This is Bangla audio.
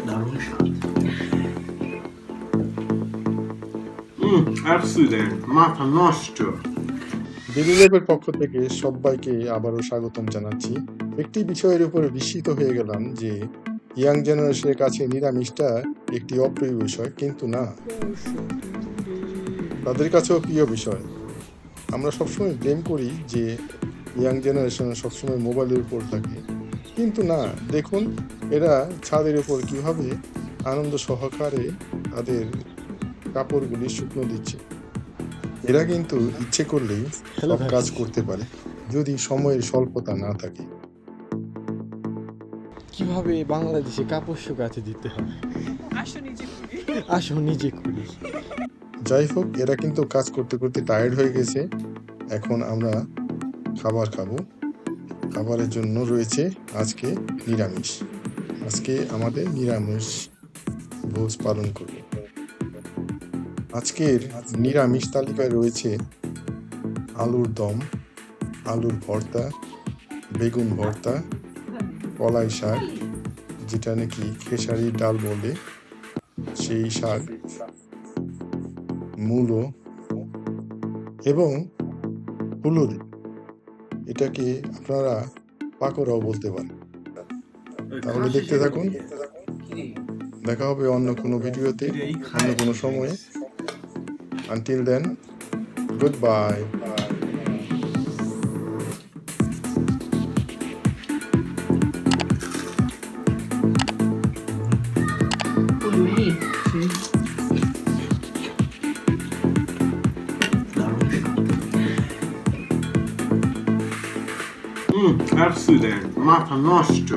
দারুণ স্বাদ। অ্যাক্সিডেন্ট, মাথা নষ্ট। ডেইলি লাইফের পক্ষ থেকে সবাইকে আবারও স্বাগতম জানাচ্ছি। একটি বিষয়ের উপরে বিস্মিত হয়ে গেলাম যে ইয়াং জেনারেশনের কাছে নিরামিষটা একটি অপ্রিয় বিষয়, কিন্তু না, তাদের কাছেও প্রিয় বিষয়। আমরা সবসময় ব্লেম করি যে ইয়াং জেনারেশন সবসময় মোবাইলের উপর থাকে, কিন্তু না, দেখুন এরা ছাদের উপর কিভাবে আনন্দ সহকারে তাদের কাপড়গুলি শুকনো দিচ্ছে। এরা কিন্তু ইচ্ছে করলেই হ্যালো সব ভাই, কাজ করতে পারে যদি সময়ের স্বল্পতা না থাকে। কিভাবে বাংলাদেশে কাপড় শুকাতে দিতে হয় আসো নিজে করি। যাই হোক, এরা কিন্তু কাজ করতে করতে টায়ার্ড হয়ে গেছে। এখন আমরা খাবার খাবো। খাবারের জন্য রয়েছে আজকে নিরামিষ। আজকে আমাদের নিরামিষ ভোজ পালন করব। আজকের নিরামিষ তালিকায় রয়েছে আলুর দম, আলুর ভর্তা, বেগুন ভর্তা, কলাই শাক, যেটা নাকি খেসারির ডাল বলে সেই শাক, মূলো এবং হুলুদ, এটাকে আপনারা পাকোড়াও বলতে পারেন। তাহলে দেখতে থাকুন। দেখা হবে অন্য কোনো ভিডিওতে, অন্য কোনো সময়ে। Until then, good bye. দারুণ স্বাদ। অ্যাক্সিডেন্ট, মাথা নষ্ট।